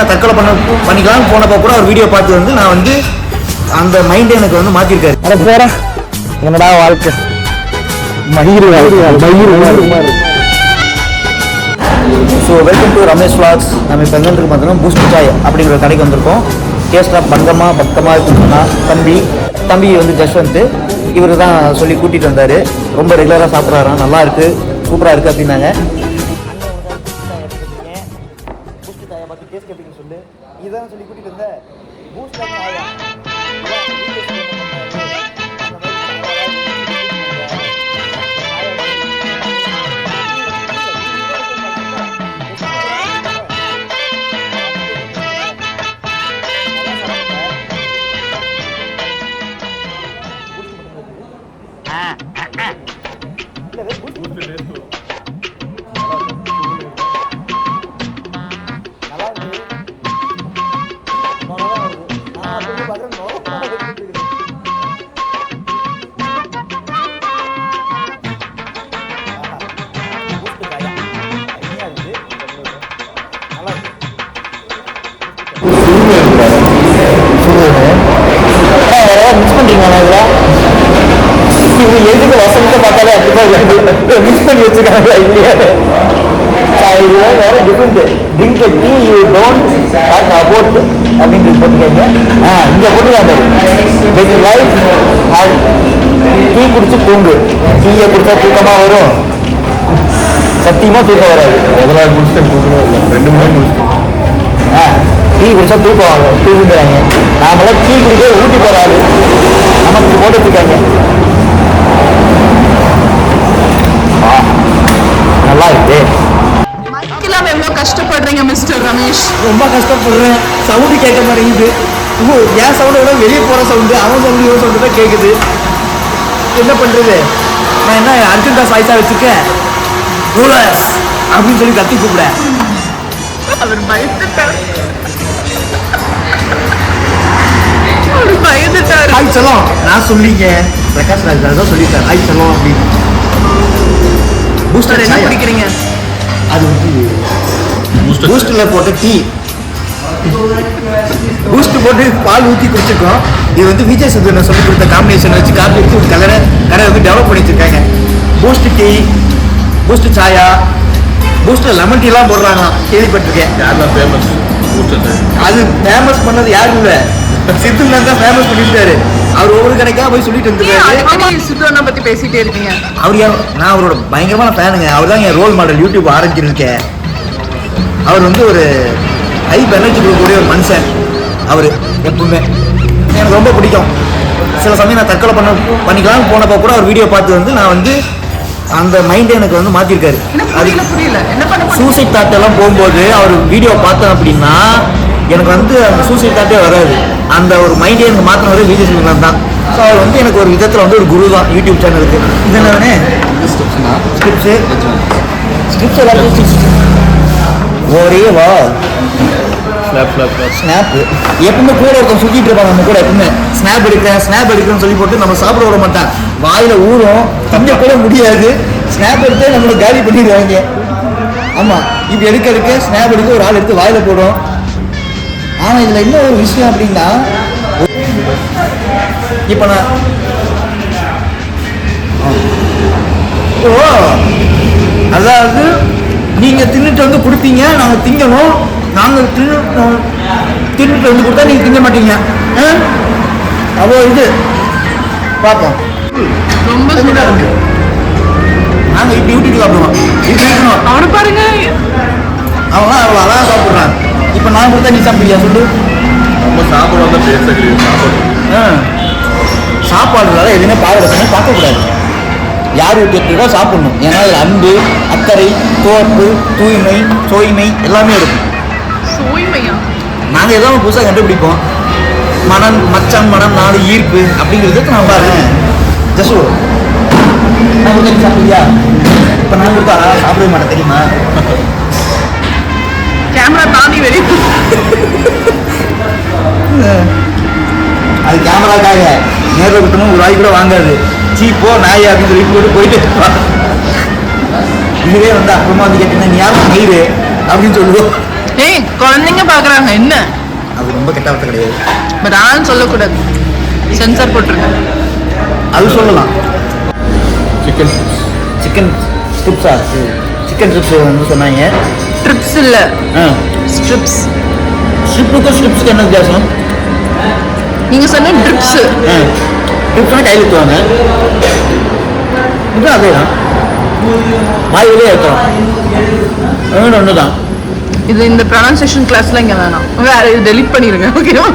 நான் தற்கொலை பண்ணிக்கலாம்னு போனப்போ கூட ஒரு வீடியோ பார்த்து வந்து நான் வந்து அந்த மைண்டை எனக்கு வந்து மாற்றிருக்காரு. அதை போற என்னடா வாழ்க்கை மயிறு so welcome to Ramesh vlogs. நம்ம இப்போ எங்கே இருக்கு பார்த்தோம்னா பூஸ்ட் சாய் அப்படிங்கிற கடைக்கு வந்திருக்கோம். டேஸ்ட்டாக பக்கமாக இருக்குன்னா தம்பி வந்து ஜஸ்வந்த் இவர் தான் சொல்லி கூட்டிகிட்டு வந்தார். ரொம்ப ரெகுலராக சாப்பிட்றாராம், நல்லா இருக்குது, சூப்பராக இருக்குது அப்படின்னாங்க. பூஸ்ட் சாயை பார்த்து டேஸ்ட் எப்படின்னு சொல்லு, இதுதான் சொல்லி கூட்டிகிட்டு வந்தேன். பூஸ்ட் சாயா மிஸ் பண்றீங்களா? இதில் எதுக்கு வசனத்தை பார்த்தாலே அப்படிதான் மிஸ் பண்ணி வச்சுருக்காங்க இல்லையா? இதுதான் வேற different. Drink tea you don't talk about அப்படின்னு போட்டுருக்காங்க. இங்கே போட்டுருக்காங்க லைஃப் டீ குடிச்சு தூங்கு, டீயை குடிச்சா தூக்கமாக வரும், சத்தியமாக தூக்கம் வராது. முதலாவது முடிச்சுட்டு தூக்கணும், 2 மணி முடிச்சுட்டு டீ குடிச்சா தூக்கம் வாங்க தூங்குறாங்க. நாமெல்லாம் டீ குடிக்க ஊட்டி போறாரு, நமக்கு போட்டு வச்சுருக்காங்க. நல்லா இருக்கு. மைக்கெல்லாம் எவ்வளோ கஷ்டப்படுறீங்க மிஸ்டர் ரமேஷ்? ரொம்ப கஷ்டப்படுறேன், சவுண்டு கேட்க மாட்டேங்குது. என் சவுண்டை விட வெளியே போகிற சவுண்டு, அவன் சவுண்டு இவன் சவுண்டு தான் கேட்குது. என்ன பண்ணுறது? நான் என்ன அர்ஜுன் தாஸ் வாய்ஸாக வச்சுருக்கேன், ரூலர்ஸ் அப்படின்னு சொல்லி கத்தி கூப்பிடேன். அவர் பயந்துட்டார். ஹாய் செல்லம் நான் சொல்லிங்க, பிரகாஷ் ராஜ் தான் சொல்லியிருக்காரு ஹாய் செல்லம் அப்படின்னு. பூஸ்டர் என்ன குடிக்கிறீங்க? அது வந்து பூஸ்டரில் போட்ட டீ, பூஸ்ட் போட்டு பால் ஊற்றி குடிச்சிருக்கோம். இது வந்து விஜய் சுந்தரன் சொல்லி கொடுத்த காம்பினேஷன் வச்சு காப்பி வச்சு ஒரு கடை வந்து டெவலப் பண்ணி வச்சுருக்காங்க. பூஸ்ட் டீ, பூஸ்ட் சாயா, பூஸ்டர் லெமன் டீலாம் போடுறாங்க, கேள்விப்பட்டிருக்கேன். யாரெல்லாம் ஃபேமஸ் அது ஃபேமஸ் பண்ணது யாரும் இல்லை, சித்துலாம் தான் ஃபேமஸ் பண்ணிட்டாரு. அவர் ஒவ்வொரு கடைக்காக போய் சொல்லிட்டு வந்துருக்காரு. சித்துவனை பற்றி பேசிட்டே இருக்கீங்க. அவர் நான் அவரோட பயங்கரமான ஃபேனுங்க. அவர் தான் என் ரோல் மாடல். யூடியூப் ஆரம்பிச்சிருக்கேன். அவர் வந்து ஒரு ஹை எனர்ஜி கொடுக்கக்கூடிய ஒரு மனுஷன். அவர் எப்பவுமே எனக்கு ரொம்ப பிடிக்கும். சில சமயம் நான் தற்கொலை பண்ணிக்கலாம்னு போனப்போ கூட ஒரு வீடியோ பார்த்து வந்து நான் வந்து அந்த மைண்டை எனக்கு வந்து மாற்றிருக்காரு. அது சூசைட் தாட்டெல்லாம் போகும்போது அவர் வீடியோ பார்த்தேன் அப்படின்னா எனக்கு வந்து அந்த சூசைட் தாட்டே வராது. அந்த ஒரு மைண்டே எனக்கு மாற்றினது விஜய் சேதுபதி தான். ஸோ அவர் வந்து எனக்கு ஒரு விதத்தில் வந்து ஒரு குரு தான் யூடியூப் சேனலுக்கு. இது என்னவே ஸ்கிரிப்ட்ஸ் எல்லாத்தையும் ஒரே வா ஸ்னாப்பு எப்பவுமே கூட ஒருத்தன் சுற்றிட்டு இருப்பாங்க. நம்ம கூட எப்பவுமே ஸ்னாப் எடுக்கிறேன்னு சொல்லி போட்டு நம்ம சாப்பிட விட மாட்டான். வாயில் ஊறும், திங்க கூட முடியாது. ஸ்னாப் எடுத்து நம்மளை காலி பண்ணிடுவாங்க. ஆமாம், இப்படி எடுக்க ஸ்னாப் எடுக்க ஒரு ஆள் எடுத்து வாயில் போடும். ஆனால் இதில் என்ன ஒரு விஷயம் அப்படின்னா, இப்போ நான் அதாவது நீங்கள் தின்னுட்டு வந்து கொடுப்பீங்க, நாங்கள் திங்கணும். நாங்கள் தின்னுட்டு வந்து கொடுத்தா நீங்கள் திங்க மாட்டீங்க. அவ்வளோ இது பார்ப்போம். ரொம்ப சூடாக இருக்கு. நாங்கள் இப்படி ஊட்டிட்டு சாப்பிடுவோம். இப்படி இருக்கணும். அவனை பாருங்க, அவன் அவ்வளோ அழகாக சாப்பிட்றான். இப்போ நான் கொடுத்தா நீ சாப்பிடுவியா சொல்லு? நம்ம சாப்பிடுவாங்க பேச சாப்பாடுனால எதுவுமே பாரபட்சமே பார்க்கக்கூடாது. யார் வீட்டுக்கு தான் சாப்பிடணும். ஏன்னா அதில் அன்பு, அக்கறை, தோப்பு, தூய்மை, சோய்மை எல்லாமே இருக்கும். நாங்கள் எதாவது புதுசாக கண்டுபிடிப்போம். மனம் மச்சம், மனம், நாடு, ஈர்ப்பு அப்படிங்கிறதுக்கு நான் பாருங்க. ஜஸ்ட் நான் கொடுத்தா சாப்பிடுவியா? இப்போ நான் கொடுத்தா சாப்பிடவே மாட்டேன் தெரியுமா? கேமரா தாண்டி வெளியே அது கேமராக்காக நேரில் விட்டணும் ஒரு வாய் கூட வாங்காது. சீப்போ நாய் அப்படின்னு சொல்லி போயிட்டு இதுவே வந்து அப்புறமா வந்து கேட்டீங்கன்னா நீ யாரும் மயிறு அப்படின்னு சொல்லுவோம். ஏய் குழந்தைங்க பாக்குறாங்க என்ன அது ரொம்ப கெட்ட வார்த்தை கிடையாது. பட் ஆனால் சொல்லக்கூடாது, சென்சார் போட்டிருக்கேன். அது சொல்லலாம். சிக்கன் சிக்கன் ஸ்ட்ரிப்ஸா? சிக்கன் ஸ்ட்ரிப்ஸ் வந்து சொன்னாங்க. ட்ரிப்ஸ் இல்ல, ஆ, ஸ்ட்ரிப்ஸ். ஸ்ட்ரிப்புக்கும் ஸ்ட்ரிப்ஸுக்கு என்ன வித்தியாசம்? நீங்க சொன்ன ட்ரிப்ஸ். ஸ்ட்ரிப்ஸ்னா கையில் ஊற்றுவாங்க, இது அதே தான், வாயிலே ஏற்றலாம், ஒன்று தான். இது இந்த ப்ரொனன்சியேஷன் கிளாஸ்ல இங்க வேணாம், வேற இது டெலீட் பண்ணிருங்க. ஓகேவா?